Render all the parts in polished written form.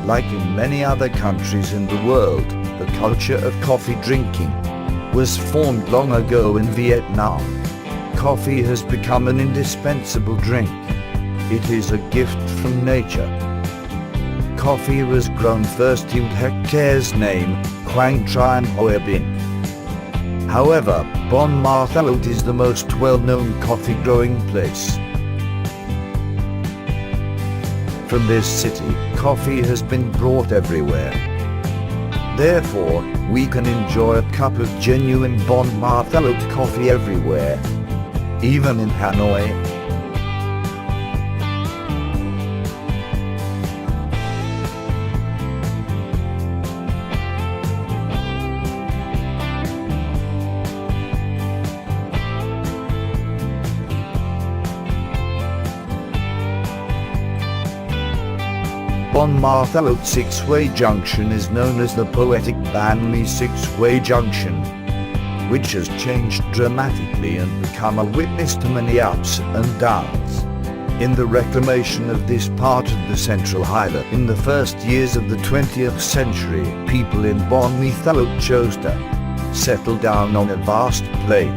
Like in many other countries in the world, the culture of coffee drinking was formed long ago in Vietnam. Coffee has become an indispensable drink. It is a gift from nature. Coffee was grown first in hectares named Quang Trian Hoa Binh. However, Buon Ma Thuot is the most well-known coffee growing place. From this city, coffee has been brought everywhere. Therefore, we can enjoy a cup of genuine Buon Ma Thuot coffee everywhere, even in Hanoi. Buon Ma Thuot six-way junction is known as the poetic Ban Mi six-way junction, which has changed dramatically and become a witness to many ups and downs in the reclamation of this part of the Central Highlands. In the first years of the 20th century, people in Buon Ma Thuot chose to settle down on a vast plain.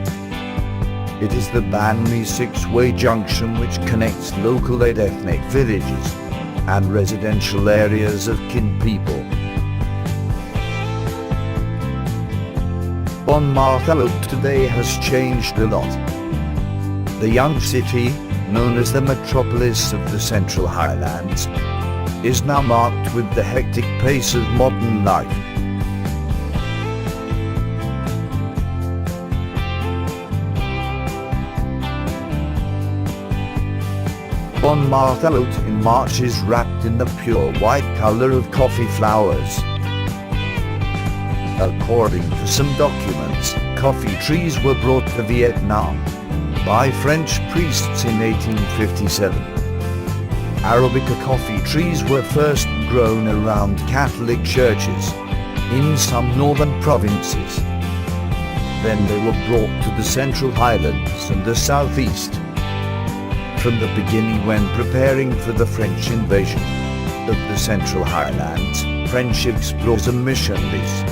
It is the Ban Mi six-way junction which connects local and ethnic villages and residential areas of Kin people. Buon Ma Thuot today has changed a lot. The young city, known as the metropolis of the Central Highlands, is now marked with the hectic pace of modern life. Buon Ma Thuot in March is wrapped in the pure white color of coffee flowers. According to some documents, coffee trees were brought to Vietnam by French priests in 1857. Arabica coffee trees were first grown around Catholic churches in some northern provinces. Then they were brought to the Central Highlands and the southeast. From the beginning, when preparing for the French invasion of the Central Highlands, French explorers and missionaries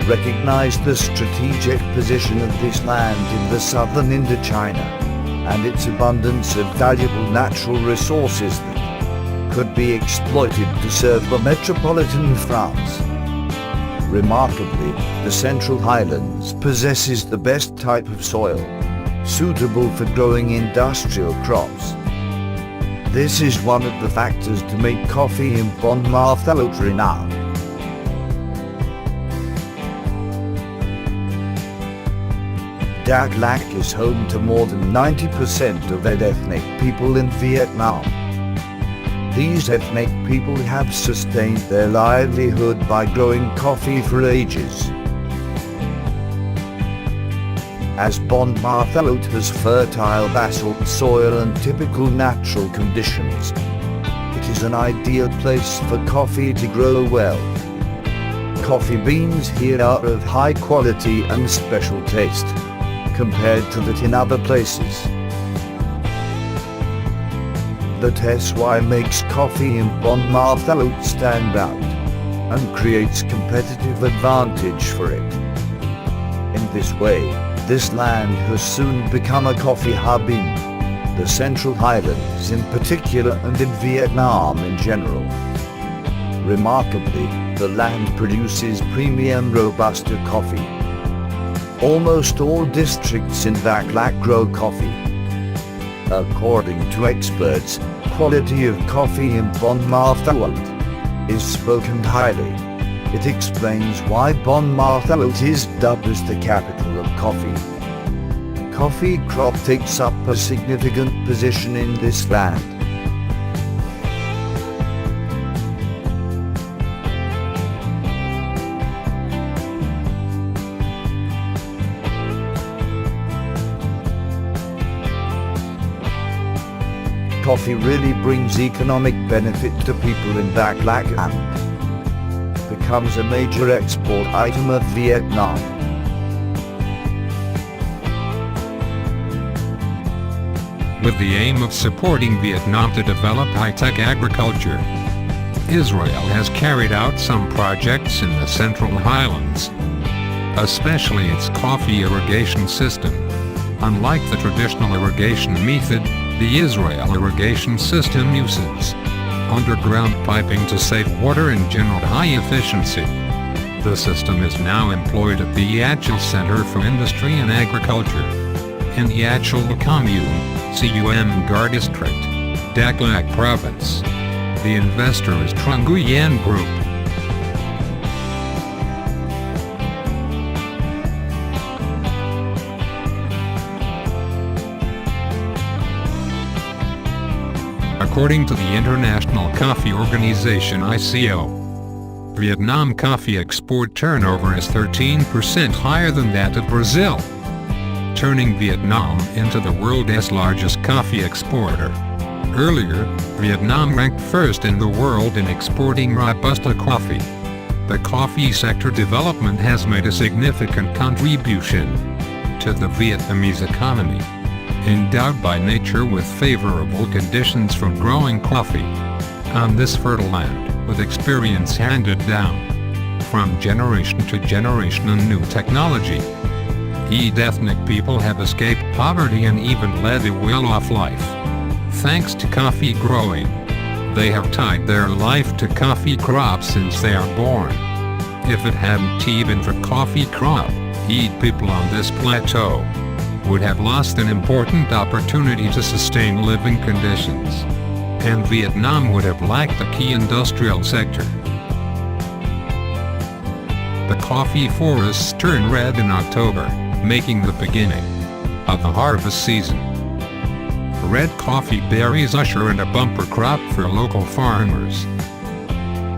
recognized the strategic position of this land in the southern Indochina and its abundance of valuable natural resources that could be exploited to serve the metropolitan France. Remarkably, the Central Highlands possesses the best type of soil suitable for growing industrial crops. This is one of the factors to make coffee in Buon Ma Thuot renowned. Dak Lak is home to more than 90% of ethnic people in Vietnam. These ethnic people have sustained their livelihood by growing coffee for ages. As Buon Ma Thuot has fertile basalt soil and typical natural conditions, it is an ideal place for coffee to grow well. Coffee beans here are of high quality and special taste, compared to that in other places. That's why makes coffee in Buon Ma Thuot stand out and creates competitive advantage for it. In this way, this land has soon become a coffee hub in the Central Highlands in particular and in Vietnam in general. Remarkably, the land produces premium Robusta coffee. Almost all districts in Dak Lak grow coffee. According to experts, quality of coffee in Buon Ma Thuot is spoken highly. It explains why Buon Ma Thuot is dubbed as the capital of coffee. Coffee crop takes up a significant position in this land. Coffee really brings economic benefit to people in Dak Lak and becomes a major export item of Vietnam. With the aim of supporting Vietnam to develop high-tech agriculture, Israel has carried out some projects in the Central Highlands, especially its coffee irrigation system. Unlike the traditional irrigation method, the Israel irrigation system uses underground piping to save water and generate high efficiency. The system is now employed at the Yachil Center for Industry and Agriculture in Yachil Commune, CUM Gar District, Daklak Province. The investor is Trunguyen Group. According to the International Coffee Organization ICO, Vietnam coffee export turnover is 13% higher than that of Brazil, turning Vietnam into the world's largest coffee exporter. Earlier, Vietnam ranked first in the world in exporting Robusta coffee. The coffee sector development has made a significant contribution to the Vietnamese economy, endowed by nature with favorable conditions for growing coffee on this fertile land, with experience handed down from generation to generation and new technology. Ethnic people have escaped poverty and even led a well-off life, thanks to coffee growing. They have tied their life to coffee crops since they are born. If it hadn't been for coffee crop, people on this plateau would have lost an important opportunity to sustain living conditions, and Vietnam would have lacked a key industrial sector. The coffee forests turn red in October, making the beginning of the harvest season. Red coffee berries usher in a bumper crop for local farmers.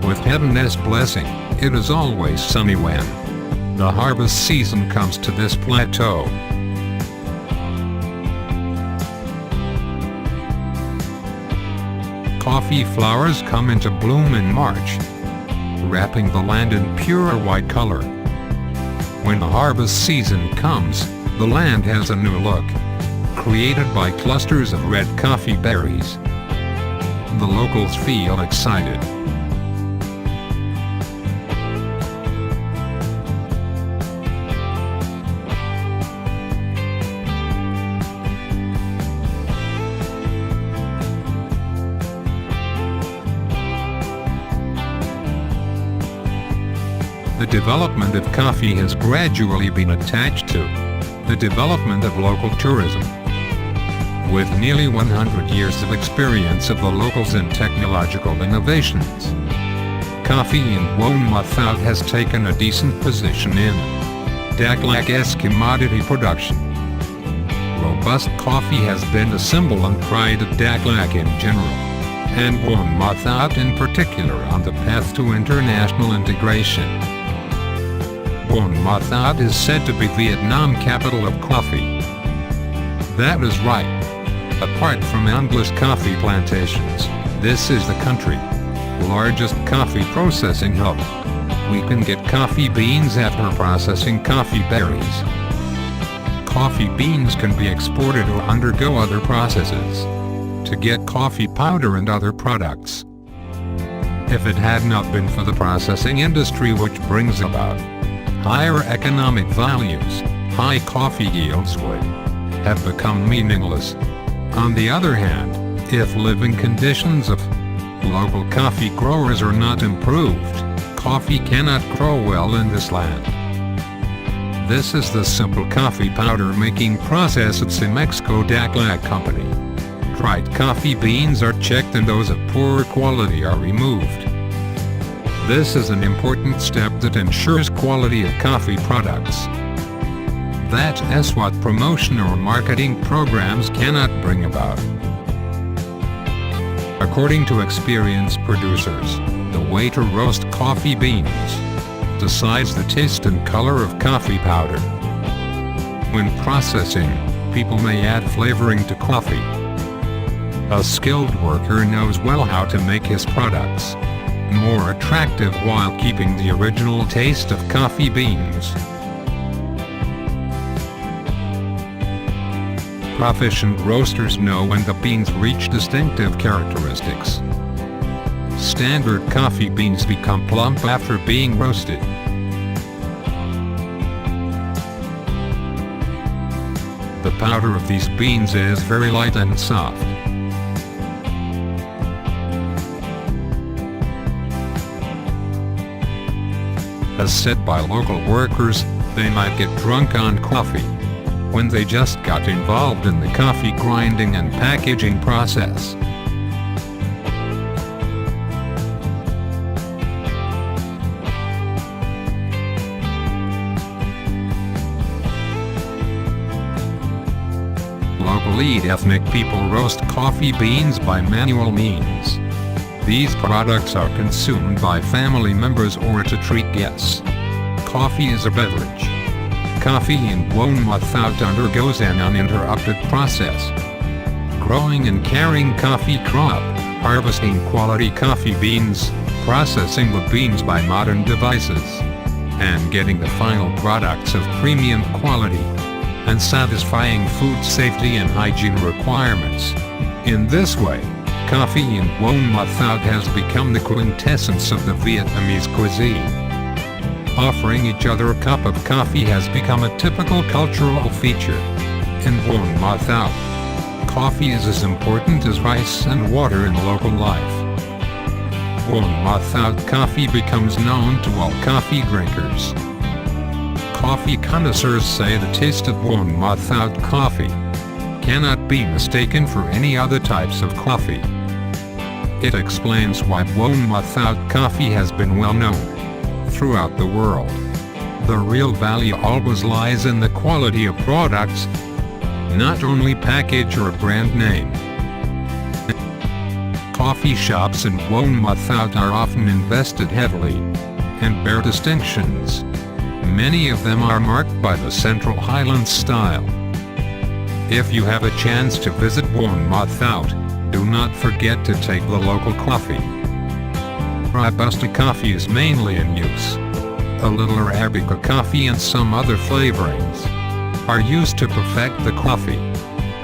With heaven's blessing, it is always sunny when the harvest season comes to this plateau. Coffee flowers come into bloom in March, wrapping the land in pure white color. When the harvest season comes, the land has a new look, created by clusters of red coffee berries. The locals feel excited. The development of coffee has gradually been attached to the development of local tourism. With nearly 100 years of experience of the locals in technological innovations, coffee in Buon Ma Thuot has taken a decent position in Daklak's commodity production. Robust coffee has been a symbol and pride of Daklak in general, and Buon Ma Thuot in particular on the path to international integration. Buon Ma Thuot is said to be Vietnam capital of coffee. That is right. Apart from endless coffee plantations, this is the country's largest coffee processing hub. We can get coffee beans after processing coffee berries. Coffee beans can be exported or undergo other processes to get coffee powder and other products. If it had not been for the processing industry, which brings about higher economic values, high coffee yields would have become meaningless. On the other hand, if living conditions of local coffee growers are not improved, coffee cannot grow well in this land. This is the simple coffee powder making process at Mexico Daklak Company. Dried coffee beans are checked and those of poor quality are removed. This is an important step that ensures quality of coffee products. That is what promotion or marketing programs cannot bring about. According to experienced producers, the way to roast coffee beans decides the taste and color of coffee powder. When processing, people may add flavoring to coffee. A skilled worker knows well how to make his products more attractive while keeping the original taste of coffee beans. Proficient roasters know when the beans reach distinctive characteristics. Standard coffee beans become plump after being roasted. The powder of these beans is very light and soft. As said by local workers, they might get drunk on coffee when they just got involved in the coffee grinding and packaging process. Locally ethnic people roast coffee beans by manual means. These products are consumed by family members or to treat guests. Coffee is a beverage. Coffee in Buon Ma Thuot undergoes an uninterrupted process. Growing and carrying coffee crop, harvesting quality coffee beans, processing the beans by modern devices, and getting the final products of premium quality, and satisfying food safety and hygiene requirements. In this way, coffee in Buon Ma Thuot has become the quintessence of the Vietnamese cuisine. Offering each other a cup of coffee has become a typical cultural feature. In Buon Ma Thuot, coffee is as important as rice and water in local life. Buon Ma Thuot coffee becomes known to all coffee drinkers. Coffee connoisseurs say the taste of Buon Ma Thuot coffee cannot be mistaken for any other types of coffee. It explains why Buon Ma Thuot coffee has been well known throughout the world. The real value always lies in the quality of products, not only package or brand name. Coffee shops in Buon Ma Thuot are often invested heavily and bear distinctions. Many of them are marked by the Central Highlands style. If you have a chance to visit Buon Ma Thuot, do not forget to take the local coffee. Robusta coffee is mainly in use. A little Arabica coffee and some other flavorings are used to perfect the coffee.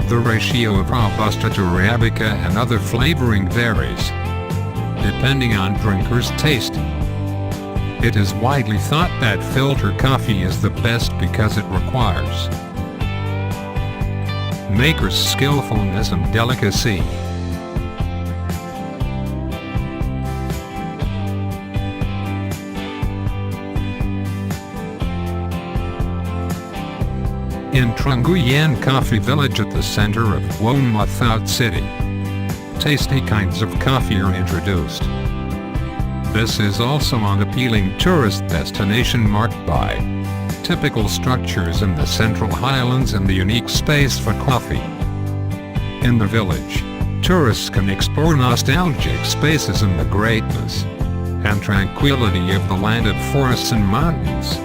The ratio of Robusta to Arabica and other flavoring varies, depending on drinkers' taste. It is widely thought that filter coffee is the best because it requires maker's skillfulness and delicacy. In Trung Nguyen Coffee Village at the center of Buon Ma Thuot City, tasty kinds of coffee are introduced. This is also an appealing tourist destination marked by typical structures in the Central Highlands and the unique space for coffee. In the village, tourists can explore nostalgic spaces in the greatness and tranquility of the land of forests and mountains.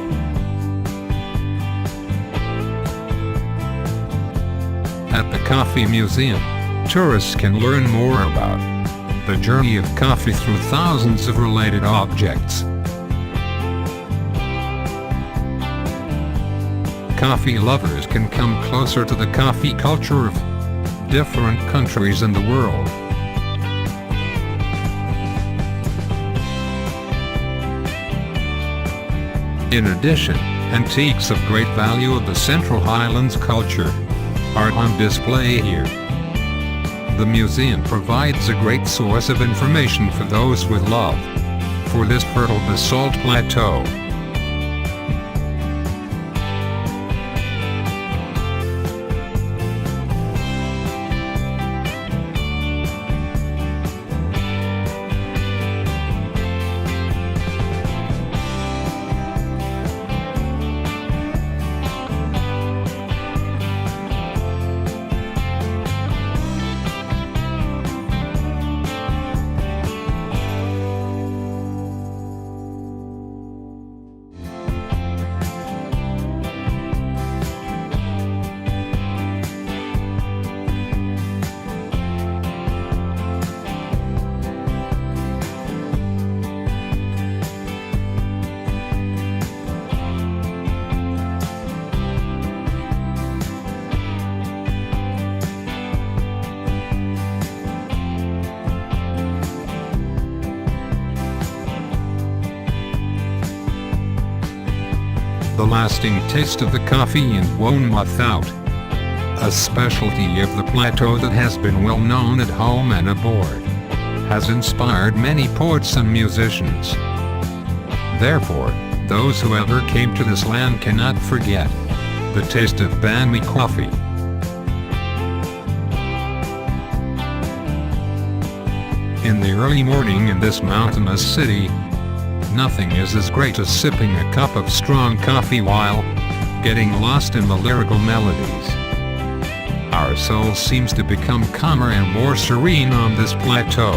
At the Coffee Museum, tourists can learn more about the journey of coffee through thousands of related objects. Coffee lovers can come closer to the coffee culture of different countries in the world. In addition, antiques of great value of the Central Highlands culture are on display here. The museum provides a great source of information for those with love for this fertile basalt plateau. the lasting taste of the coffee in Buon Ma Thuot, a specialty of the plateau that has been well known at home and abroad, has inspired many poets and musicians. Therefore, those who ever came to this land cannot forget the taste of Buon Ma coffee. In the early morning in this mountainous city, nothing is as great as sipping a cup of strong coffee while getting lost in the lyrical melodies. Our soul seems to become calmer and more serene on this plateau.